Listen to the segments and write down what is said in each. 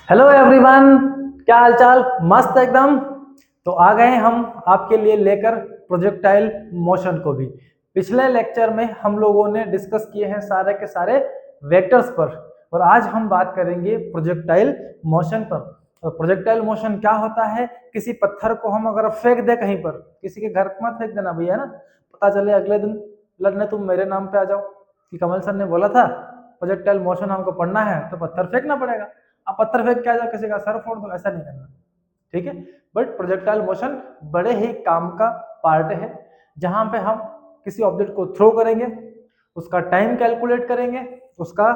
Hello everyone, क्या हालचाल। मस्त एकदम। तो आ गए हम आपके लिए लेकर प्रोजेक्टाइल मोशन को भी। पिछले लेक्चर में हम लोगों ने डिस्कस किए हैं सारे के सारे वेक्टर्स पर, और आज हम बात करेंगे प्रोजेक्टाइल मोशन पर। तो प्रोजेक्टाइल मोशन क्या होता है? किसी पत्थर को हम अगर फेंक दे कहीं पर, किसी के घर मत फेंक देना भैया ना, पता चले अगले दिन लड़ने तुम मेरे नाम पे आ जाओ कि कमल सर ने बोला था प्रोजेक्टाइल मोशन हमको पढ़ना है तो पत्थर फेंकना पड़ेगा। आप पत्थर फेंक के आ जाओ, किसी का सर फोड़ दो, ऐसा नहीं करना, ठीक है। बट प्रोजेक्टाइल मोशन बड़े ही काम का पार्ट है, जहां पे हम किसी ऑब्जेक्ट को थ्रो करेंगे, उसका टाइम कैलकुलेट करेंगे, उसका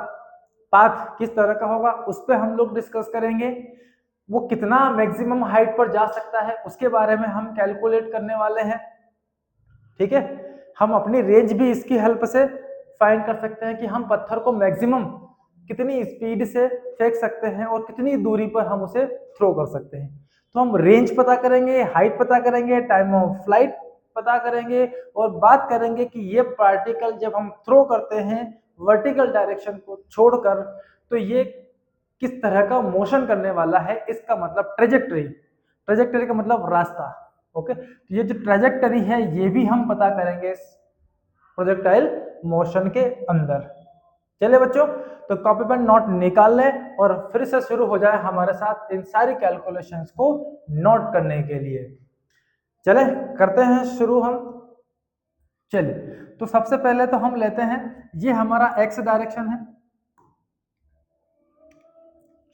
पाथ किस तरह का होगा उस पर हम लोग डिस्कस करेंगे, वो कितना मैक्सिमम हाइट पर जा सकता है उसके बारे में हम कैलकुलेट करने वाले हैं, ठीक है। हम अपनी रेंज भी इसकी हेल्प से फाइंड कर सकते हैं कि हम पत्थर को मैक्सिमम कितनी स्पीड से फेंक सकते हैं और कितनी दूरी पर हम उसे थ्रो कर सकते हैं। तो हम रेंज पता करेंगे, हाइट पता करेंगे, टाइम ऑफ फ्लाइट पता करेंगे, और बात करेंगे कि ये पार्टिकल जब हम थ्रो करते हैं वर्टिकल डायरेक्शन को छोड़कर तो ये किस तरह का मोशन करने वाला है, इसका मतलब ट्रेजेक्टरी। ट्रेजेक्टरी का मतलब रास्ता। ओके, तो ये जो ट्रेजेक्टरी है ये भी हम पता करेंगे प्रोजेक्टाइल मोशन के अंदर। चलिए बच्चों, तो कॉपी पेन नोट निकाल लें और फिर से शुरू हो जाए हमारे साथ इन सारी कैलकुलेशंस को नोट करने के लिए। चले करते हैं शुरू हम। चलिए, तो सबसे पहले तो हम लेते हैं, ये हमारा एक्स डायरेक्शन है।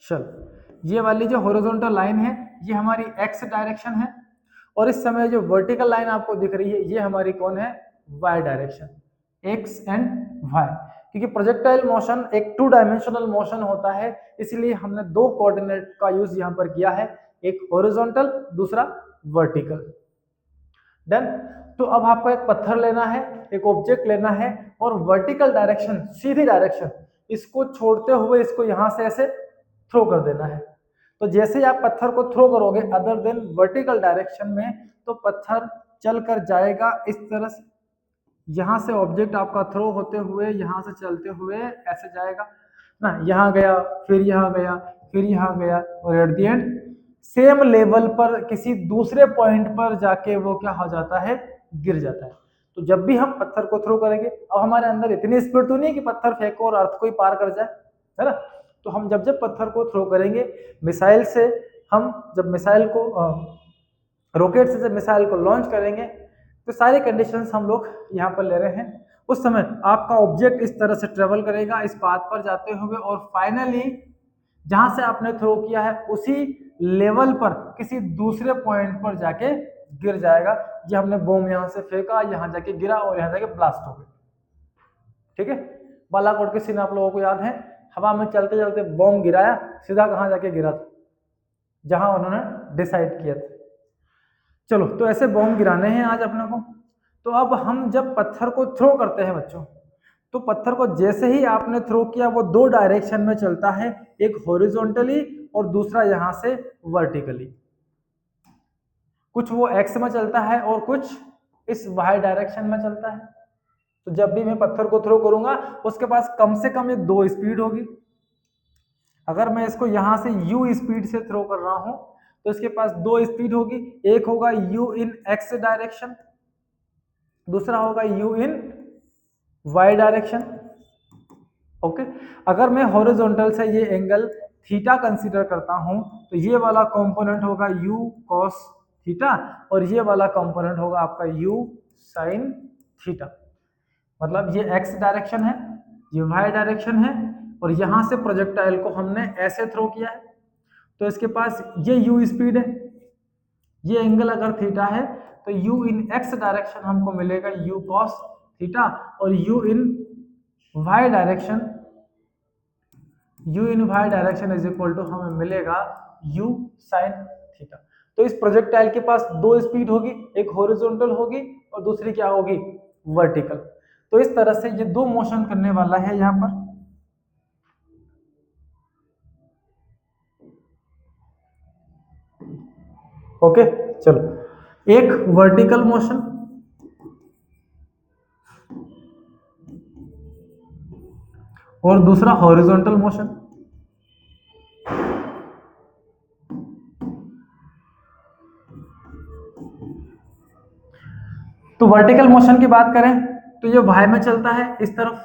चलो, ये वाली जो हॉरिजॉन्टल लाइन है ये हमारी एक्स डायरेक्शन है, और इस समय जो वर्टिकल लाइन आपको दिख रही है ये हमारी कौन है? Y direction, x and y. क्योंकि प्रोजेक्टाइल मोशन एक टू डायमेंशनल मोशन होता है, इसलिए हमने दो कोऑर्डिनेट का यूज यहाँ पर किया है, एक हॉरिजॉन्टल, दूसरा वर्टिकल। डन। तो अब आपको एक पत्थर लेना है, एक ऑब्जेक्ट लेना है, और वर्टिकल डायरेक्शन, सीधी डायरेक्शन, इसको छोड़ते हुए इसको यहां से ऐसे थ्रो कर देना है। तो जैसे ही आप पत्थर को थ्रो करोगे अदर देन वर्टिकल डायरेक्शन में, तो पत्थर चल कर जाएगा इस तरह से, यहां से ऑब्जेक्ट आपका थ्रो होते हुए यहां से चलते हुए ऐसे जाएगा ना, यहाँ गया, फिर यहाँ गया, फिर यहाँ गया, और at the end same level पर किसी दूसरे पॉइंट पर जाके वो क्या हो जाता है? गिर जाता है। तो जब भी हम पत्थर को थ्रो करेंगे, अब हमारे अंदर इतनी स्पीड तो नहीं है कि पत्थर फेंको और अर्थ को ही पार कर जाए, है ना। तो हम जब जब पत्थर को थ्रो करेंगे मिसाइल से, हम जब मिसाइल को रॉकेट से जब मिसाइल को लॉन्च करेंगे, तो सारी कंडीशंस हम लोग यहाँ पर ले रहे हैं। उस समय आपका ऑब्जेक्ट इस तरह से ट्रेवल करेगा इस पाथ पर जाते हुए, और फाइनली जहां से आपने थ्रो किया है उसी लेवल पर किसी दूसरे पॉइंट पर जाके गिर जाएगा। ये हमने बॉम्ब यहाँ से फेंका, यहाँ जाके गिरा और यहाँ जाके ब्लास्ट हो गया, ठीक है। बालाकोट के सीन आप लोगों को याद है, हवा में चलते चलते बॉम्ब गिराया, सीधा कहाँ जाके गिरा था? जहां उन्होंने डिसाइड किया था। चलो, तो ऐसे बॉम्ब गिराने हैं आज अपने को। तो अब हम जब पत्थर को थ्रो करते हैं बच्चों, तो पत्थर को जैसे ही आपने थ्रो किया वो दो डायरेक्शन में चलता है, एक हॉरिजॉन्टली और दूसरा यहां से वर्टिकली। कुछ वो एक्स में चलता है और कुछ इस वाई डायरेक्शन में चलता है। तो जब भी मैं पत्थर को थ्रो करूंगा उसके पास कम से कम ये दो स्पीड होगी। अगर मैं इसको यहां से u स्पीड से थ्रो कर रहा हूं तो इसके पास दो स्पीड होगी, एक होगा u इन x डायरेक्शन, दूसरा होगा u in y direction. Okay, अगर मैं हॉरिजॉन्टल से ये एंगल थीटा कंसीडर करता हूं तो ये वाला कंपोनेंट होगा u cos थीटा, और ये वाला कंपोनेंट होगा आपका u sin थीटा। मतलब ये x डायरेक्शन है, ये y डायरेक्शन है, और यहां से प्रोजेक्टाइल को हमने ऐसे थ्रो किया है, तो इसके पास ये u स्पीड है, ये एंगल अगर थीटा है तो u इन x डायरेक्शन हमको मिलेगा u cos थीटा, और u in y direction, u in y direction is equal to हमें मिलेगा u sin थीटा। तो इस प्रोजेक्टाइल के पास दो स्पीड होगी, एक हॉरिजॉन्टल होगी और दूसरी क्या होगी? वर्टिकल। तो इस तरह से ये दो मोशन करने वाला है यहां पर। ओके, चलो, एक वर्टिकल मोशन और दूसरा हॉरिजॉन्टल मोशन। तो वर्टिकल मोशन की बात करें तो ये वाई में चलता है इस तरफ,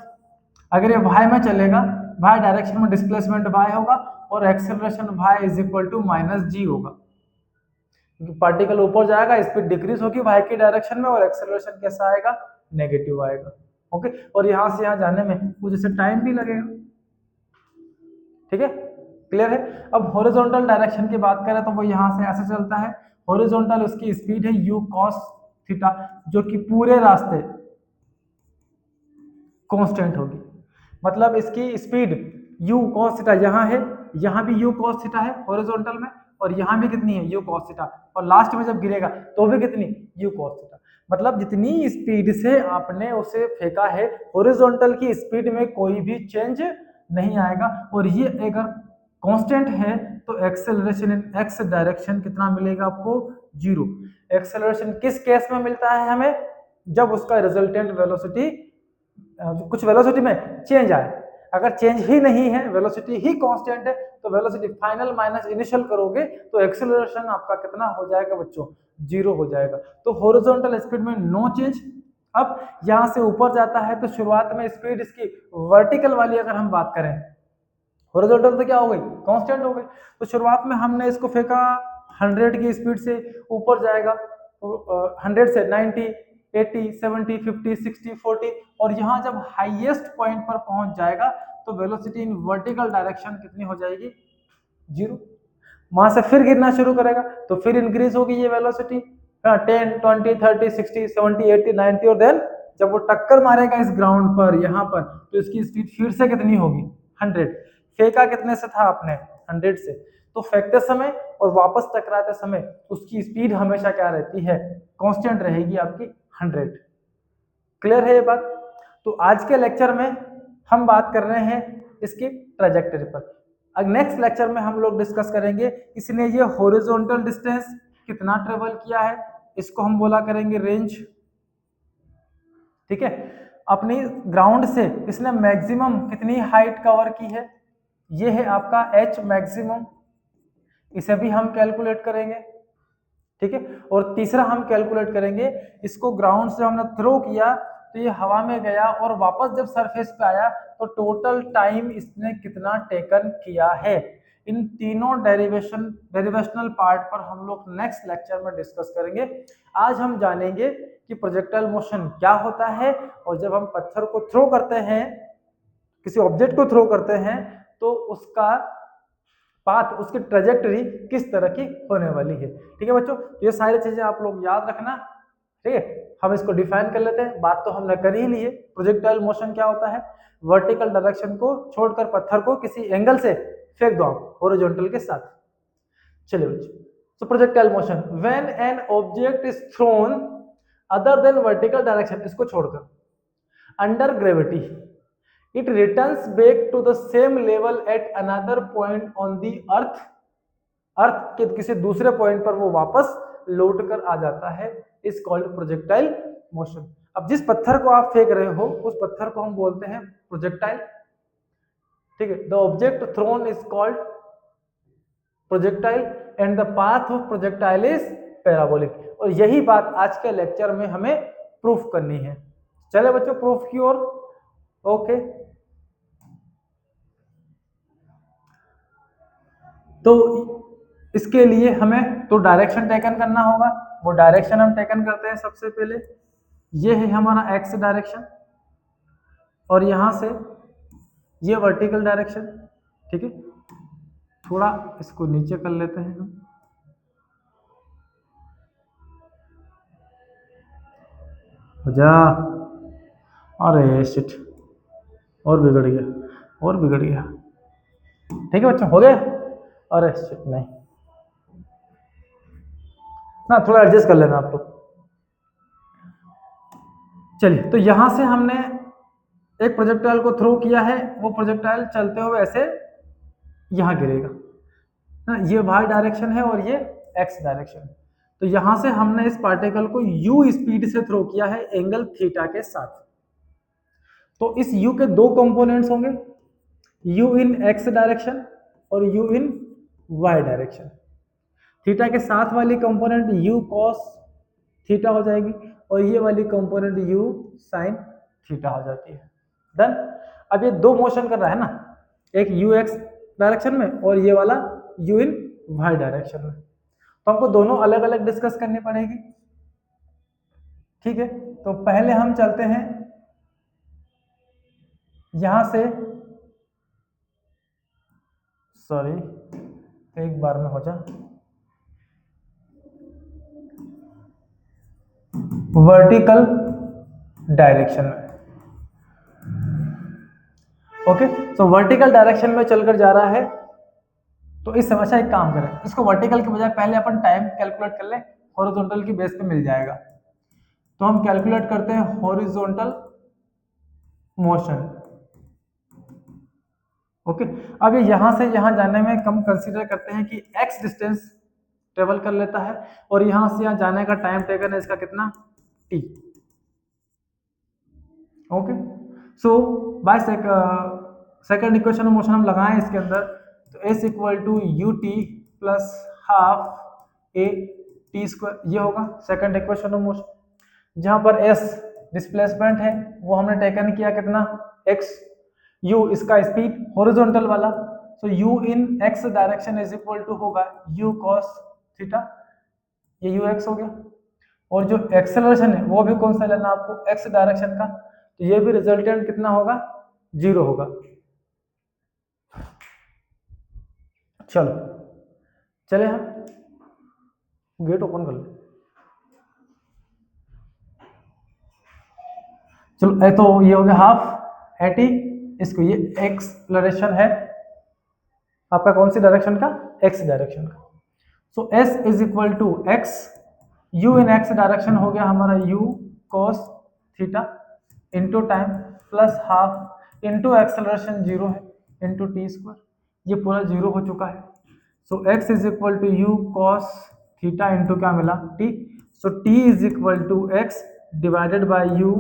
अगर ये वाई में चलेगा, वाई डायरेक्शन में डिस्प्लेसमेंट वाई होगा और acceleration y is equal to minus g होगा, क्योंकि पार्टिकल ऊपर जाएगा, स्पीड डिक्रीज होगी वाई की डायरेक्शन में और एक्सेलरेशन कैसा आएगा, नेगेटिव आएगा। ओके, और यहां से यहां जाने में कुछ जैसे टाइम भी लगेगा। ठीक है, क्लियर है। अब हॉरिजॉन्टल डायरेक्शन की बात करें तो वो यहां से ऐसे चलता है, हॉरिजॉन्टल उसकी स्पीड है u cos थीटा, जो कि पूरे रास्ते कांस्टेंट होगी। मतलब इसकी स्पीड u cos थीटा यहाँ है, यहाँ भी u cos थीटा है हॉरिजॉन्टल में, और यहाँ भी कितनी है u cos थीटा, और लास्ट में जब गिरेगा तो भी कितनी u cos थीटा। मतलब जितनी स्पीड से आपने उसे फेंका है, हॉरिजॉन्टल की स्पीड में कोई भी चेंज नहीं आएगा, और ये अगर कांस्टेंट है तो एक्सेलरेशन इन एक्स डायरेक्शन कितना मिलेगा आपको, जीरो। एक्सेलरेशन किस केस में मिलता है हमें, जब उसका रिजल्टेंट वेलोसिटी कुछ वेलोसिटी में चेंज आए। अगर चेंज ही नहीं है, वेलोसिटी ही कांस्टेंट है, तो वेलोसिटी फाइनल माइनस इनिशियल करोगे तो एक्सेलरेशन आपका कितना हो जाएगा बच्चों, जीरो हो जाएगा। तो हॉरिजॉन्टल स्पीड में नो चेंज। अब यहां से ऊपर जाता है तो शुरुआत में स्पीड इसकी वर्टिकल वाली अगर हम बात करें, हॉरिजॉन्टल तो क्या हो गई, कांस्टेंट हो गई। तो शुरुआत में हमने इसको फेंका 100 की स्पीड से, ऊपर जाएगा तो 100 से 90, 80, 70, 50, 60, 40, और यहाँ जब हाईएस्ट पॉइंट पर पहुंच जाएगा तो वेलोसिटी इन वर्टिकल डायरेक्शन कितनी हो जाएगी, जीरो। वहां से फिर गिरना शुरू करेगा तो फिर इंक्रीज होगी ये वेलोसिटी 10, 20, 30, 60, 70, 80, 90, और देन जब वो टक्कर मारेगा इस ग्राउंड पर यहाँ पर तो इसकी स्पीड फिर से कितनी होगी, 100। फेंका कितने से था आपने, 100 से, तो फेंकते समय और वापस टकराते समय उसकी स्पीड हमेशा क्या रहती है, कांस्टेंट रहेगी आपकी 100। क्लियर है ये बात। तो आज के लेक्चर में हम बात कर रहे हैं इसकी ट्रैजेक्टरी पर। अब नेक्स्ट लेक्चर में हम लोग डिस्कस करेंगे इसने ये हॉरिजॉन्टल डिस्टेंस कितना ट्रेवल किया है, इसको हम बोला करेंगे रेंज। ठीक है, अपनी ग्राउंड से इसने मैक्सिमम कितनी हाइट कवर की है, ये है आपका एच मैक्सिमम, इसे भी हम कैलकुलेट करेंगे। ठीक है, और तीसरा हम कैलकुलेट करेंगे इसको ग्राउंड से हमने थ्रो किया तो ये हवा में गया और वापस जब सरफेस पे आया तो टोटल टाइम इसने कितना टेकन किया है। इन तीनों डेरिवेशनल पार्ट पर हम लोग नेक्स्ट लेक्चर में डिस्कस करेंगे। आज हम जानेंगे कि प्रोजेक्टाइल मोशन क्या होता है, और जब हम पत्थर को थ्रो करते हैं, किसी ऑब्जेक्ट को थ्रो करते हैं, तो उसका पाथ, उसकी ट्रेजेक्टरी किस तरह की होने वाली है। ठीक है बच्चों, ये सारी चीजें आप लोग याद रखना। ठीक है, हम इसको डिफाइन कर लेते हैं। बात तो हमने कर ही ली है, प्रोजेक्टाइल मोशन क्या होता है, वर्टिकल डायरेक्शन को छोड़कर पत्थर को किसी एंगल से फेंक दो आप हॉरिजॉन्टल के साथ। चलिए बच्चों, तो projectile motion, when an object is throne other than vertical direction, इसको छोड़कर, under gravity, it returns back to the same level at another point on the earth, अर्थ के किसी दूसरे पॉइंट पर वो वापस लौट कर आ जाता है, इज कॉल्ड प्रोजेक्टाइल मोशन। अब जिस पत्थर को आप फेंक रहे हो उस पत्थर को हम बोलते हैं प्रोजेक्टाइल। ठीक है, the object thrown is called projectile and the path of projectile is parabolic. और यही बात आज के लेक्चर में हमें प्रूफ करनी है। चले बच्चों प्रूफ की ओर। ओके, तो इसके लिए हमें तो डायरेक्शन टेकन करना होगा। वो डायरेक्शन हम टेकन करते हैं सबसे पहले, ये है हमारा एक्स डायरेक्शन, और यहां से ये वर्टिकल डायरेक्शन। ठीक है, थोड़ा इसको नीचे कर लेते हैं हम। जा, अरे शिट, और बिगड़ गया, और बिगड़ गया। ठीक है बच्चों, हो गया। अरे शिट, नहीं ना, थोड़ा एडजस्ट कर लेना आप लोग। चलिए, तो यहां से हमने एक प्रोजेक्टाइल को थ्रो किया है, वो प्रोजेक्टाइल चलते हुए ऐसे यहां गिरेगा ना, ये वाई डायरेक्शन है और ये एक्स डायरेक्शन है। तो यहां से हमने इस पार्टिकल को यू स्पीड से थ्रो किया है एंगल थीटा के साथ। तो इस यू के दो कंपोनेंट्स होंगे, यू इन एक्स डायरेक्शन और u in y direction. Theta के साथ वाली कंपोनेंट यू कॉस थीटा हो जाएगी, और ये वाली कंपोनेंट u साइन थीटा हो जाती है। डन। अब ये दो मोशन कर रहा है ना, एक u x डायरेक्शन में और ये वाला u इन y डायरेक्शन में, तो हमको दोनों अलग अलग डिस्कस करनी पड़ेगी। ठीक है, तो पहले हम चलते हैं यहां से, सॉरी एक बार में हो जा, वर्टिकल डायरेक्शन में। ओके, तो वर्टिकल डायरेक्शन में चलकर जा रहा है, तो इस समस्या एक काम करें, इसको वर्टिकल के बजाय पहले अपन टाइम कैलकुलेट कर लें, हॉरिजॉन्टल की बेस पे मिल जाएगा। तो हम कैलकुलेट करते हैं हॉरिजॉन्टल मोशन। ओके, अब ये यहां से यहां जाने में हम कंसीडर करते हैं कि x डिस्टेंस ट्रेवल कर लेता है, और यहां से यहां जाने का टाइम टेकन है इसका कितना, t। Okay, so by second equation of motion हम लगाएं इसके अंदर, तो s equal to u t plus half a t square, ये होगा सेकंड इक्वेशन ऑफ मोशन, जहां पर s डिस्प्लेसमेंट है वो हमने टेकन किया कितना, x, u इसका स्पीड हॉरिजॉन्टल वाला, so u in x direction is equal to होगा u cos थीटा, ये ux हो गया, और जो एक्सेलरेशन है वो भी कौन सा लेना आपको, x डायरेक्शन का, तो ये भी रिजल्टेंट कितना होगा, 0 होगा। चलो चले हम गेट ओपन कर ले, चलो तो ये हो गया हाफ एटी, इसको ये एक्सलरेशन है आपका कौन सी डायरेक्शन का, एक्स डायरेक्शन का, so s is equal to x, u in x direction हो गया हमारा u cos theta into time plus half into acceleration 0 है इंटू टी स्क्वायर, ये पूरा 0 हो चुका है, so x is equal to u cos theta into क्या मिला t, so t is equal to x divided by u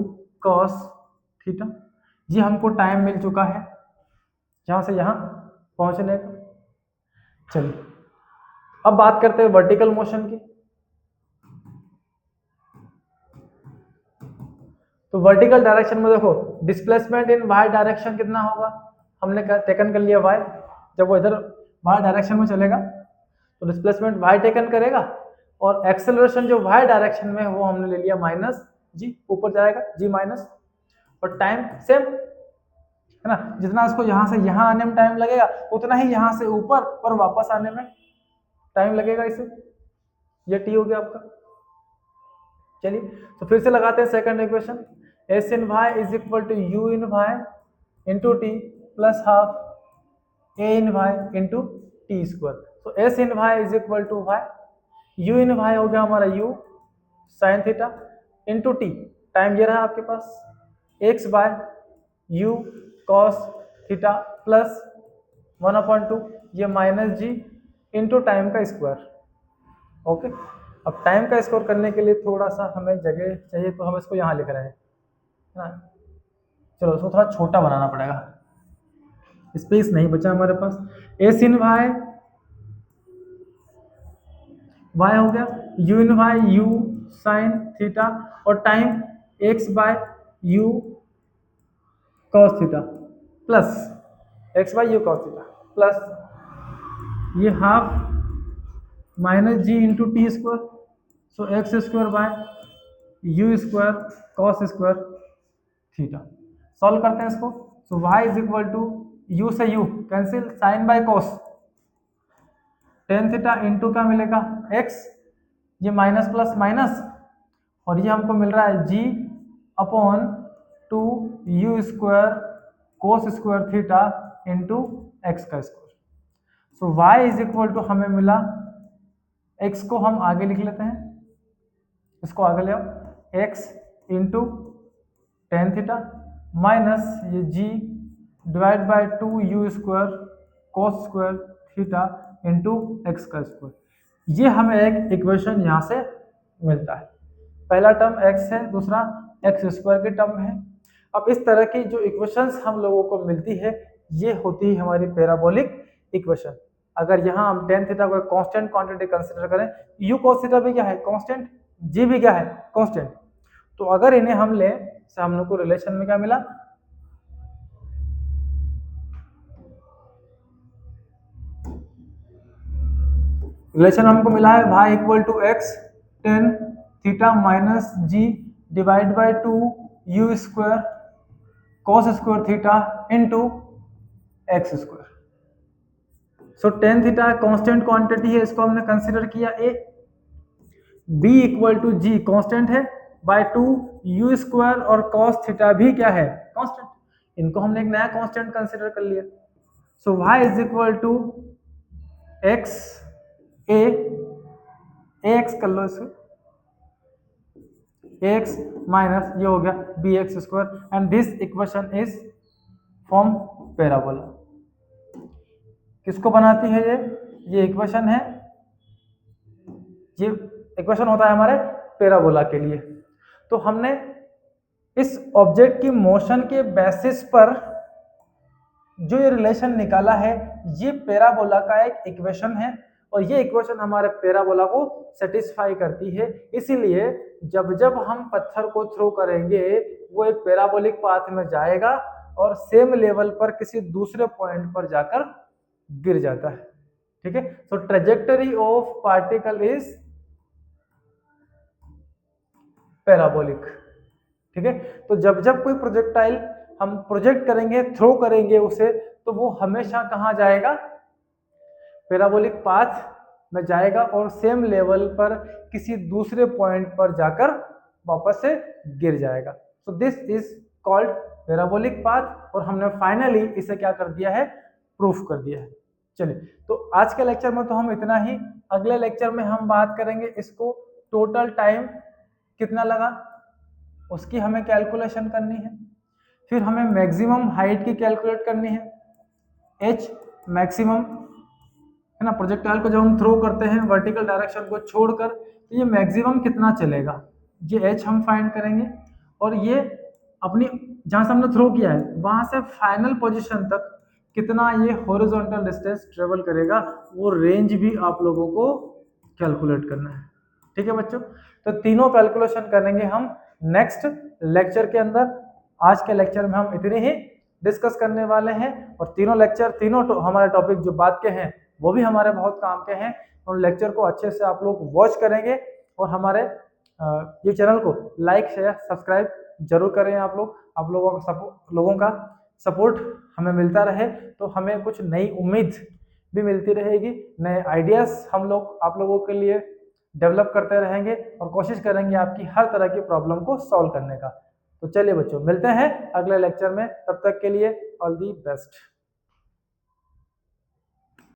cos theta, ये हमको टाइम मिल चुका है यहां से यहां पहुंचने का। चलिए अब बात करते हैं वर्टिकल मोशन की। तो वर्टिकल डायरेक्शन में देखो डिस्प्लेसमेंट इन y डायरेक्शन कितना होगा, हमने टेकन कर लिया y, जब वो इधर y डायरेक्शन में चलेगा तो डिस्प्लेसमेंट y टेकन करेगा, और एक्सेलरेशन जो y डायरेक्शन में है वो हमने ले लिया माइनस g, ऊपर जाएगा g माइनस, और टाइम सेम है ना, जितना इसको यहाँ से यहाँ आने में टाइम लगेगा उतना ही यहाँ से ऊपर और वापस आने में टाइम लगेगा इसे, ये t हो गया आपका। चलिए तो फिर से लगाते हैं second equation, s in y is equal to u in y into t plus half a in y into t square, तो s in y is equal to y, u in y हो गया हमारा u sine theta into t, time ये रहा आपके पास x बाय u cos थीटा प्लस 1/2 ये माइनस जी इंटू टाइम का स्क्वायर। ओके, अब टाइम का स्कोर करने के लिए थोड़ा सा हमें जगह चाहिए, तो हम इसको यहाँ लिख रहे हैं ना, चलो इसको थोड़ा छोटा बनाना पड़ेगा, स्पेस नहीं बचा हमारे पास, एस इन वाई वाई हो गया, u in y u sine theta, और time x by u cos theta plus x by u cos theta plus ये half minus g into t square, so x square by u square cos square theta. Solve करते हैं इसको, so y is equal to u से u cancel, sine by cos tan theta into क्या मिलेगा x, ये minus plus minus, और ये हमको मिल रहा है g upon two u square cos square theta into x का square. So y is equal to हमें मिला, x को हम आगे लिख लेते हैं, इसको आगे ले आओ, x into ten theta minus ये g divide by two u square cos square theta into x का स्क्वायर, ये हमें एक इक्वेशन यहाँ से मिलता है, पहला टर्म x है, दूसरा एक्स स्क्वायर की टर्म है। अब इस तरह की जो इक्वेशंस हम लोगों को मिलती है ये होती है हमारी पैराबोलिक इक्वेशन। अगर यहाँ हम टेन थीटा को कांस्टेंट क्वांटिटी कंसीडर करें, यू cos थीटा भी क्या है कांस्टेंट, जी भी क्या है, कांस्टेंट। तो अगर इन्हें हम लें, से हम लोग को रिलेशन में क्या मिला, रिलेशन हमको मिला है y equal to x tan theta minus g divide by 2 u square cos square theta into x square. So tan theta constant quantity है, इसको हमने कंसीडर किया a. b equal to g constant है by 2 u square और cos theta भी क्या है, constant. इनको हमने एक नया कांस्टेंट कंसीडर कर लिया। So y is equal to x a x कर लो इसको, एक्स माइनस ये हो गया b x square and this equation is form parabola. किसको बनाती है ये इक्वेशन है, ये इक्वेशन होता है हमारे पैराबोला के लिए। तो हमने इस ऑब्जेक्ट की मोशन के बेसिस पर जो ये रिलेशन निकाला है, ये पैराबोला का एक इक्वेशन है और ये इक्वेशन हमारे पैराबोला को सेटिस्फाई करती है। इसीलिए जब जब हम पत्थर को थ्रो करेंगे वो एक पैराबोलिक पाथ में जाएगा और सेम लेवल पर किसी दूसरे पॉइंट पर जाकर गिर जाता है। ठीक है, so trajectory of particle is parabolic. ठीक है, तो जब जब कोई प्रोजेक्टाइल हम प्रोजेक्ट करेंगे, थ्रो करेंगे उसे, तो वो हमेशा कहाँ जाएगा, पैराबोलिक पाथ में जाएगा और सेम लेवल पर किसी दूसरे पॉइंट पर जाकर वापस से गिर जाएगा। So this is called parabolic path और हमने फाइनली इसे क्या कर दिया है, प्रूफ कर दिया है। चलिए, तो आज के लेक्चर में तो हम इतना ही। अगले लेक्चर में हम बात करेंगे इसको टोटल टाइम कितना लगा उसकी हमें कैलकुलेशन करनी है, फिर हमें मैक्सिमम हाइट की कैलकुलेट करनी है, एच मैक्सिमम है ना, प्रोजेक्टाइल को जब हम थ्रो करते हैं वर्टिकल डायरेक्शन को छोड़कर, तो ये मैक्सिमम कितना चलेगा, ये एच हम फाइंड करेंगे। और ये अपनी जहां से हमने थ्रो किया है वहां से फाइनल पोजीशन तक कितना ये हॉरिजॉन्टल डिस्टेंस ट्रेवल करेगा, वो रेंज भी आप लोगों को कैलकुलेट करना है। ठीक है बच्चों, तो तीनों कैलकुलेशन करेंगे हम नेक्स्ट लेक्चर के अंदर। आज के लेक्चर में हम इतने ही डिस्कस करने वाले हैं और तीनों लेक्चर, तीनों हमारे टॉपिक जो बात के हैं वो भी हमारे बहुत काम के हैं। उन लेक्चर को अच्छे से आप लोग वॉच करेंगे और हमारे ये चैनल को लाइक शेयर सब्सक्राइब जरूर करें। आप लोगों का सपोर्ट हमें मिलता रहे तो हमें कुछ नई उम्मीद भी मिलती रहेगी, नए आइडियाज हम लोग आप लोगों के लिए डेवलप करते रहेंगे और कोशिश करेंगे आपकी हर तरह की प्रॉब्लम को सॉल्व करने का। तो चलिए बच्चों, मिलते हैं अगले लेक्चर में, तब तक के लिए ऑल दी बेस्ट।